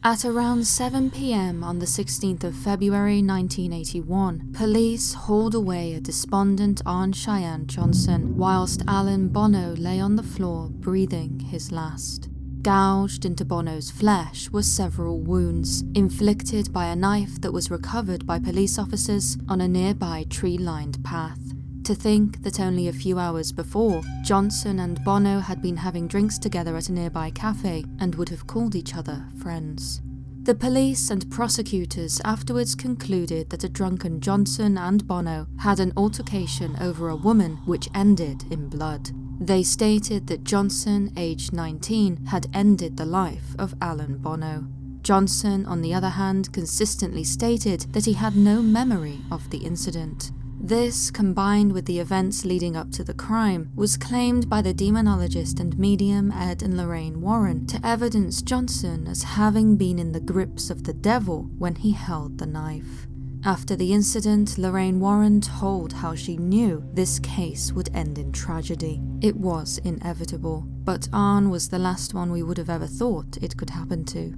At around 7 p.m. on the 16th of February 1981, police hauled away a despondent Arne Cheyenne Johnson whilst Alan Bono lay on the floor breathing his last. Gouged into Bono's flesh were several wounds, inflicted by a knife that was recovered by police officers on a nearby tree-lined path. To think that only a few hours before, Johnson and Bono had been having drinks together at a nearby cafe and would have called each other friends. The police and prosecutors afterwards concluded that a drunken Johnson and Bono had an altercation over a woman which ended in blood. They stated that Johnson, aged 19, had ended the life of Alan Bono. Johnson, on the other hand, consistently stated that he had no memory of the incident. This, combined with the events leading up to the crime, was claimed by the demonologist and medium Ed and Lorraine Warren to evidence Johnson as having been in the grips of the devil when he held the knife. After the incident, Lorraine Warren told how she knew this case would end in tragedy. It was inevitable, but Arne was the last one we would have ever thought it could happen to.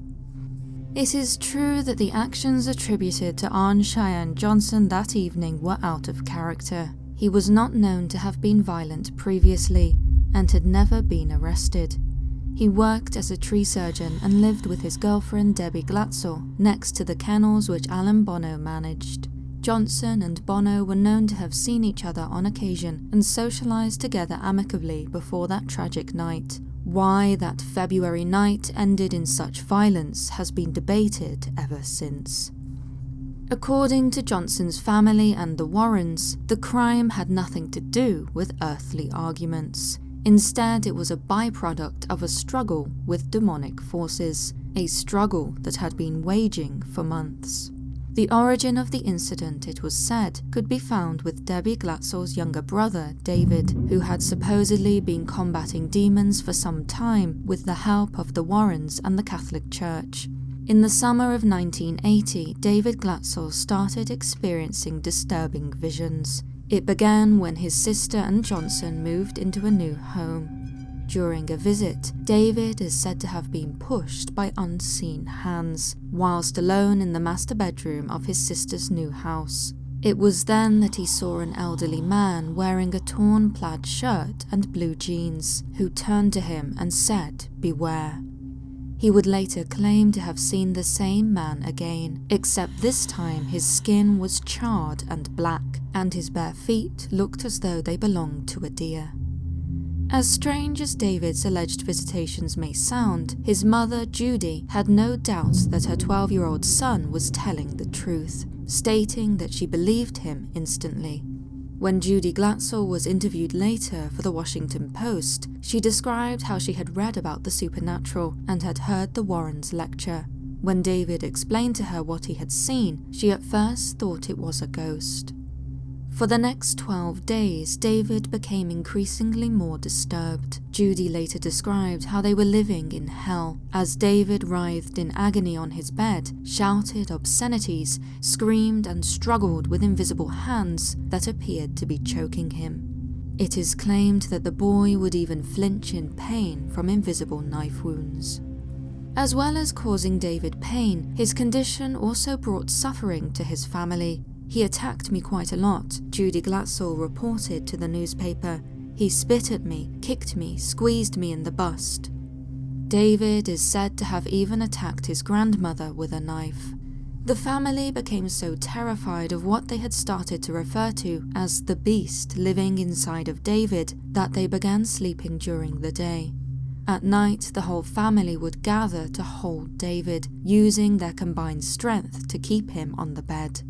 It is true that the actions attributed to Arne Cheyenne Johnson that evening were out of character. He was not known to have been violent previously, and had never been arrested. He worked as a tree surgeon and lived with his girlfriend Debbie Glatzel next to the kennels which Alan Bono managed. Johnson and Bono were known to have seen each other on occasion and socialised together amicably before that tragic night. Why that February night ended in such violence has been debated ever since. According to Johnson's family and the Warrens, the crime had nothing to do with earthly arguments. Instead, it was a byproduct of a struggle with demonic forces, a struggle that had been waging for months. The origin of the incident, it was said, could be found with Debbie Glatzel's younger brother, David, who had supposedly been combating demons for some time with the help of the Warrens and the Catholic Church. In the summer of 1980, David Glatzel started experiencing disturbing visions. It began when his sister and Johnson moved into a new home. During a visit, David is said to have been pushed by unseen hands, whilst alone in the master bedroom of his sister's new house. It was then that he saw an elderly man wearing a torn plaid shirt and blue jeans, who turned to him and said, "Beware." He would later claim to have seen the same man again, except this time his skin was charred and black, and his bare feet looked as though they belonged to a deer. As strange as David's alleged visitations may sound, his mother, Judy, had no doubts that her 12-year-old son was telling the truth, stating that she believed him instantly. When Judy Glatzel was interviewed later for the Washington Post, she described how she had read about the supernatural and had heard the Warrens lecture. When David explained to her what he had seen, she at first thought it was a ghost. For the next 12 days, David became increasingly more disturbed. Judy later described how they were living in hell, as David writhed in agony on his bed, shouted obscenities, screamed and struggled with invisible hands that appeared to be choking him. It is claimed that the boy would even flinch in pain from invisible knife wounds. As well as causing David pain, his condition also brought suffering to his family. "He attacked me quite a lot," Judy Glatzel reported to the newspaper. "He spit at me, kicked me, squeezed me in the bust." David is said to have even attacked his grandmother with a knife. The family became so terrified of what they had started to refer to as the beast living inside of David that they began sleeping during the day. At night, the whole family would gather to hold David, using their combined strength to keep him on the bed.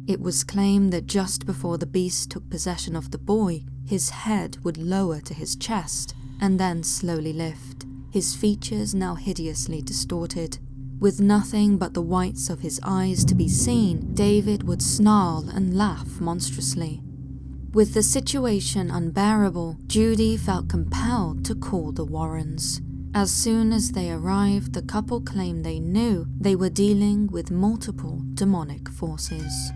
It was claimed that just before the beast took possession of the boy, his head would lower to his chest and then slowly lift, his features now hideously distorted. With nothing but the whites of his eyes to be seen, David would snarl and laugh monstrously. With the situation unbearable, Judy felt compelled to call the Warrens. As soon as they arrived, the couple claimed they knew they were dealing with multiple demonic forces.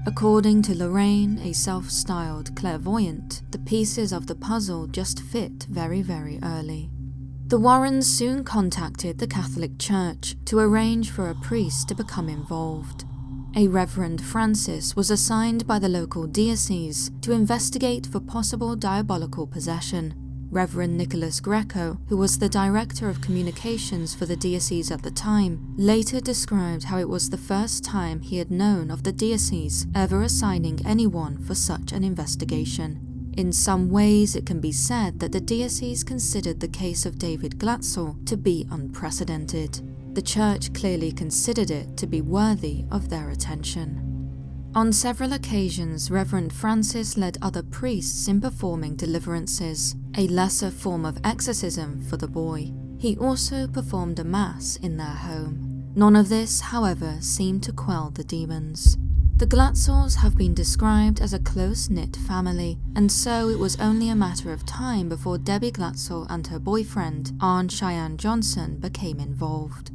According to Lorraine, a self-styled clairvoyant, the pieces of the puzzle just fit very, very early. The Warrens soon contacted the Catholic Church to arrange for a priest to become involved. A Reverend Francis was assigned by the local diocese to investigate for possible diabolical possession. Reverend Nicholas Greco, who was the director of communications for the diocese at the time, later described how it was the first time he had known of the diocese ever assigning anyone for such an investigation. In some ways, it can be said that the diocese considered the case of David Glatzel to be unprecedented. The church clearly considered it to be worthy of their attention. On several occasions, Reverend Francis led other priests in performing deliverances, a lesser form of exorcism for the boy. He also performed a mass in their home. None of this, however, seemed to quell the demons. The Glatzels have been described as a close-knit family, and so it was only a matter of time before Debbie Glatzel and her boyfriend, Arne Cheyenne Johnson, became involved.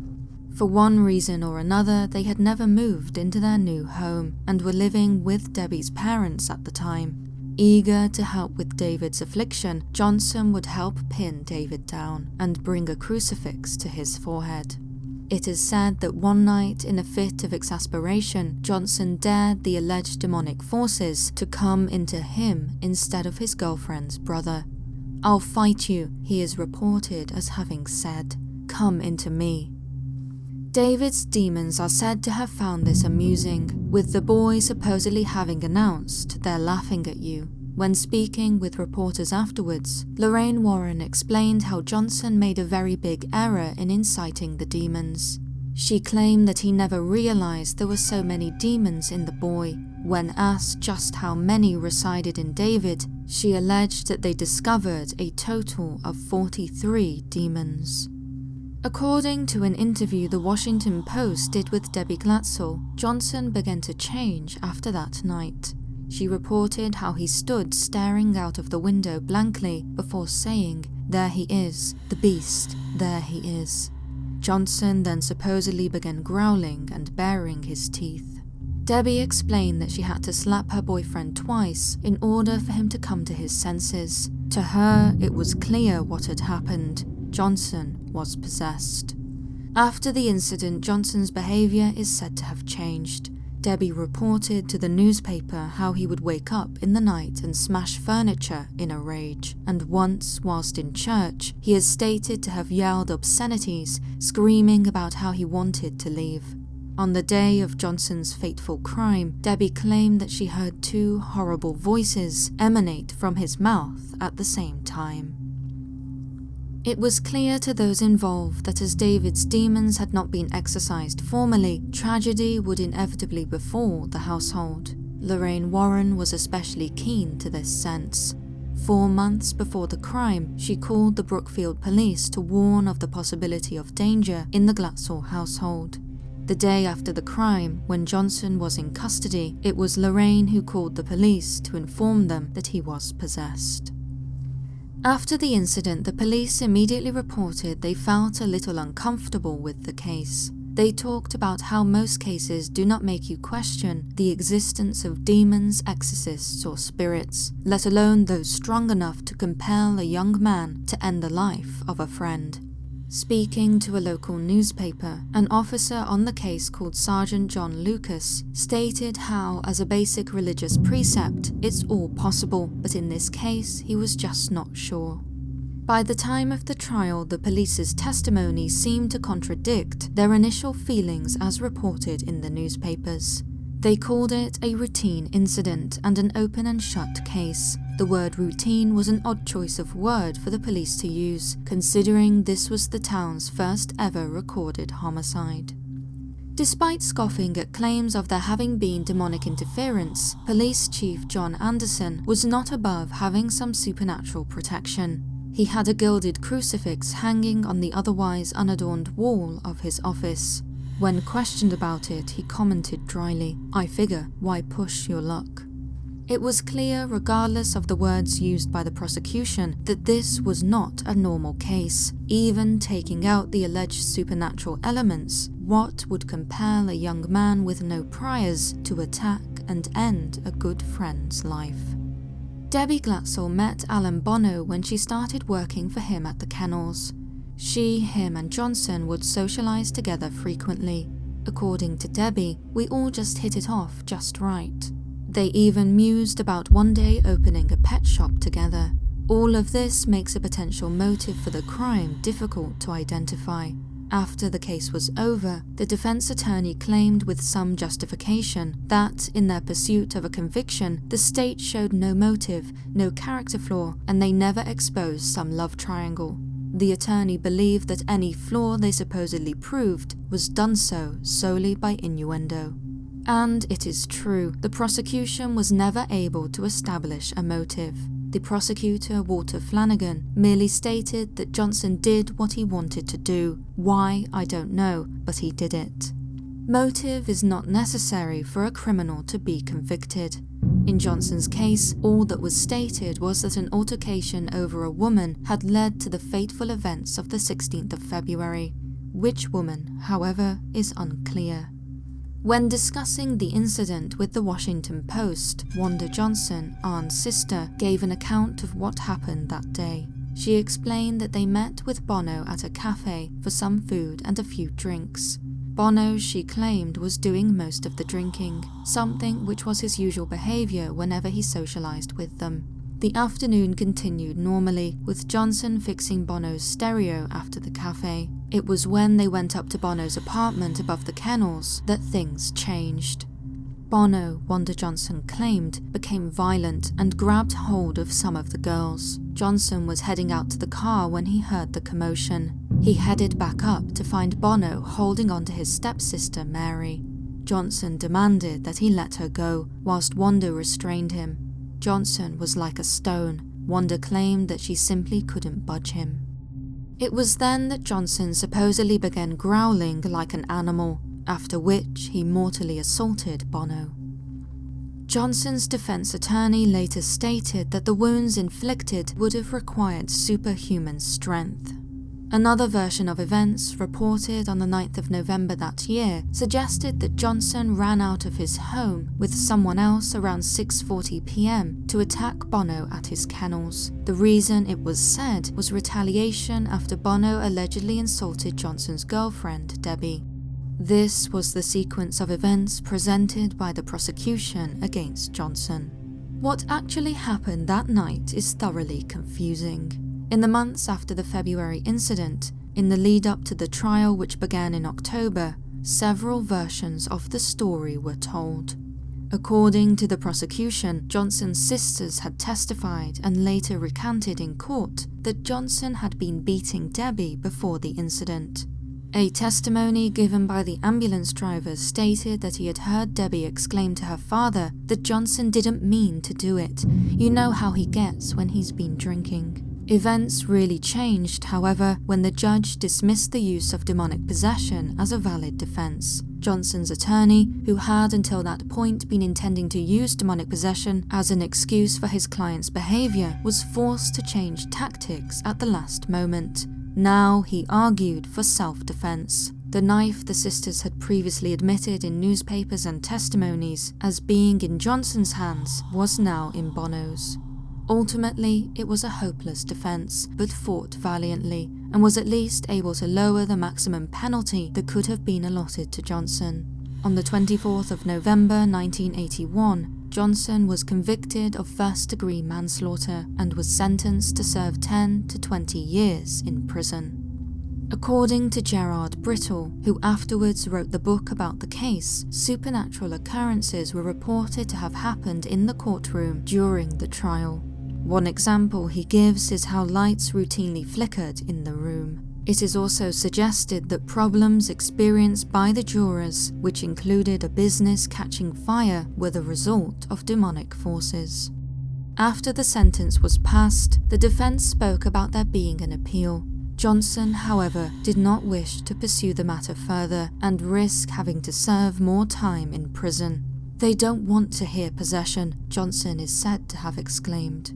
For one reason or another, they had never moved into their new home and were living with Debbie's parents at the time. Eager to help with David's affliction, Johnson would help pin David down and bring a crucifix to his forehead. It is said that one night, in a fit of exasperation, Johnson dared the alleged demonic forces to come into him instead of his girlfriend's brother. "I'll fight you," he is reported as having said. "Come into me." David's demons are said to have found this amusing, with the boy supposedly having announced, "They're laughing at you." When speaking with reporters afterwards, Lorraine Warren explained how Johnson made a very big error in inciting the demons. She claimed that he never realized there were so many demons in the boy. When asked just how many resided in David, she alleged that they discovered a total of 43 demons. According to an interview the Washington Post did with Debbie Glatzel, Johnson began to change after that night. She reported how he stood staring out of the window blankly before saying, "There he is, the beast, there he is." Johnson then supposedly began growling and baring his teeth. Debbie explained that she had to slap her boyfriend twice in order for him to come to his senses. To her, it was clear what had happened. Johnson was possessed. After the incident, Johnson's behavior is said to have changed. Debbie reported to the newspaper how he would wake up in the night and smash furniture in a rage, and once, whilst in church, he is stated to have yelled obscenities, screaming about how he wanted to leave. On the day of Johnson's fateful crime, Debbie claimed that she heard two horrible voices emanate from his mouth at the same time. It was clear to those involved that as David's demons had not been exorcised formally, tragedy would inevitably befall the household. Lorraine Warren was especially keen to this sense. 4 months before the crime, she called the Brookfield police to warn of the possibility of danger in the Glatzel household. The day after the crime, when Johnson was in custody, it was Lorraine who called the police to inform them that he was possessed. After the incident, the police immediately reported they felt a little uncomfortable with the case. They talked about how most cases do not make you question the existence of demons, exorcists, or spirits, let alone those strong enough to compel a young man to end the life of a friend. Speaking to a local newspaper, an officer on the case called Sergeant John Lucas stated how, as a basic religious precept, it's all possible, but in this case, he was just not sure. By the time of the trial, the police's testimony seemed to contradict their initial feelings as reported in the newspapers. They called it a routine incident and an open and shut case. The word routine was an odd choice of word for the police to use, considering this was the town's first ever recorded homicide. Despite scoffing at claims of there having been demonic interference, Police Chief John Anderson was not above having some supernatural protection. He had a gilded crucifix hanging on the otherwise unadorned wall of his office. When questioned about it, he commented dryly, "I figure, why push your luck?" It was clear, regardless of the words used by the prosecution, that this was not a normal case. Even taking out the alleged supernatural elements, what would compel a young man with no priors to attack and end a good friend's life? Debbie Glatzel met Alan Bono when she started working for him at the kennels. She, him, and Johnson would socialize together frequently. According to Debbie, we all just hit it off just right. They even mused about one day opening a pet shop together. All of this makes a potential motive for the crime difficult to identify. After the case was over, the defense attorney claimed with some justification that, in their pursuit of a conviction, the state showed no motive, no character flaw, and they never exposed some love triangle. The attorney believed that any flaw they supposedly proved was done so solely by innuendo. And it is true, the prosecution was never able to establish a motive. The prosecutor, Walter Flanagan, merely stated that Johnson did what he wanted to do. Why, I don't know, but he did it. Motive is not necessary for a criminal to be convicted. In Johnson's case, all that was stated was that an altercation over a woman had led to the fateful events of the 16th of February. Which woman, however, is unclear. When discussing the incident with the Washington Post, Wanda Johnson, Arne's sister, gave an account of what happened that day. She explained that they met with Bono at a cafe for some food and a few drinks. Bono, she claimed, was doing most of the drinking, something which was his usual behavior whenever he socialized with them. The afternoon continued normally, with Johnson fixing Bono's stereo after the cafe. It was when they went up to Bono's apartment above the kennels that things changed. Bono, Wanda Johnson claimed, became violent and grabbed hold of some of the girls. Johnson was heading out to the car when he heard the commotion. He headed back up to find Bono holding onto his stepsister, Mary. Johnson demanded that he let her go, whilst Wanda restrained him. Johnson was like a stone. Wanda claimed that she simply couldn't budge him. It was then that Johnson supposedly began growling like an animal, after which he mortally assaulted Bono. Johnson's defense attorney later stated that the wounds inflicted would have required superhuman strength. Another version of events, reported on the 9th of November that year, suggested that Johnson ran out of his home with someone else around 6:40 p.m. to attack Bono at his kennels. The reason, it was said, was retaliation after Bono allegedly insulted Johnson's girlfriend, Debbie. This was the sequence of events presented by the prosecution against Johnson. What actually happened that night is thoroughly confusing. In the months after the February incident, in the lead-up to the trial which began in October, several versions of the story were told. According to the prosecution, Johnson's sisters had testified and later recanted in court that Johnson had been beating Debbie before the incident. A testimony given by the ambulance driver stated that he had heard Debbie exclaim to her father that Johnson didn't mean to do it. You know how he gets when he's been drinking. Events really changed, however, when the judge dismissed the use of demonic possession as a valid defense. Johnson's attorney, who had until that point been intending to use demonic possession as an excuse for his client's behavior, was forced to change tactics at the last moment. Now he argued for self-defense. The knife the sisters had previously admitted in newspapers and testimonies as being in Johnson's hands was now in Bono's. Ultimately, it was a hopeless defense, but fought valiantly, and was at least able to lower the maximum penalty that could have been allotted to Johnson. On the 24th of November 1981, Johnson was convicted of first-degree manslaughter and was sentenced to serve 10 to 20 years in prison. According to Gerard Brittle, who afterwards wrote the book about the case, supernatural occurrences were reported to have happened in the courtroom during the trial. One example he gives is how lights routinely flickered in the room. It is also suggested that problems experienced by the jurors, which included a business catching fire, were the result of demonic forces. After the sentence was passed, the defense spoke about there being an appeal. Johnson, however, did not wish to pursue the matter further and risk having to serve more time in prison. "They don't want to hear possession," Johnson is said to have exclaimed.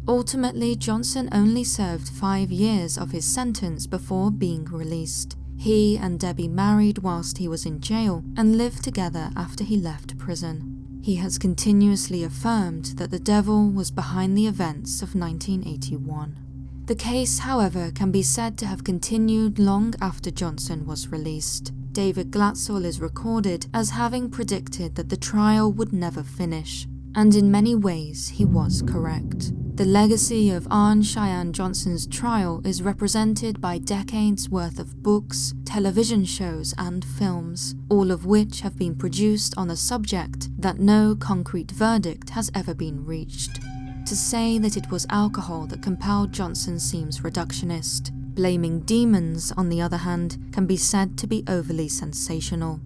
Ultimately, Johnson only served 5 years of his sentence before being released. He and Debbie married whilst he was in jail and lived together after he left prison. He has continuously affirmed that the devil was behind the events of 1981. The case, however, can be said to have continued long after Johnson was released. David Glatzel is recorded as having predicted that the trial would never finish, and in many ways he was correct. The legacy of Arne Cheyenne Johnson's trial is represented by decades worth of books, television shows, and films, all of which have been produced on a subject that no concrete verdict has ever been reached. To say that it was alcohol that compelled Johnson seems reductionist. Blaming demons, on the other hand, can be said to be overly sensational.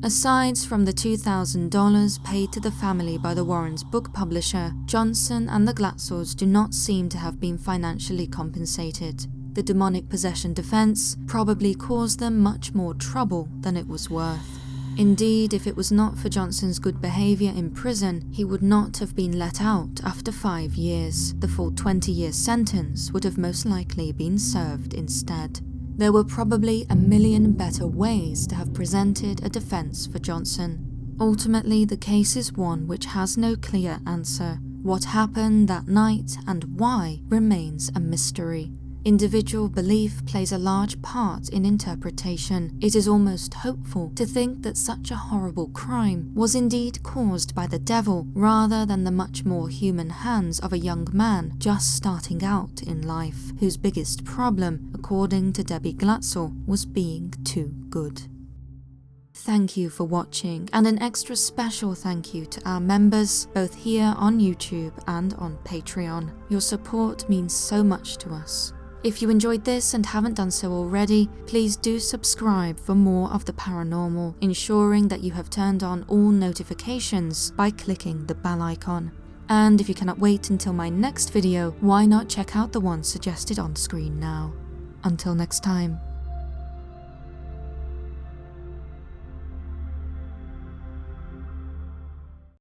Aside from the $2,000 paid to the family by the Warrens' book publisher, Johnson and the Glatzels do not seem to have been financially compensated. The demonic possession defense probably caused them much more trouble than it was worth. Indeed, if it was not for Johnson's good behavior in prison, he would not have been let out after 5 years. The full 20-year sentence would have most likely been served instead. There were probably a million better ways to have presented a defense for Johnson. Ultimately, the case is one which has no clear answer. What happened that night and why remains a mystery. Individual belief plays a large part in interpretation. It is almost hopeful to think that such a horrible crime was indeed caused by the devil rather than the much more human hands of a young man just starting out in life, whose biggest problem, according to Debbie Glatzel, was being too good. Thank you for watching, and an extra special thank you to our members, both here on YouTube and on Patreon. Your support means so much to us. If you enjoyed this and haven't done so already, please do subscribe for more of the paranormal, ensuring that you have turned on all notifications by clicking the bell icon. And if you cannot wait until my next video, why not check out the one suggested on screen now? Until next time.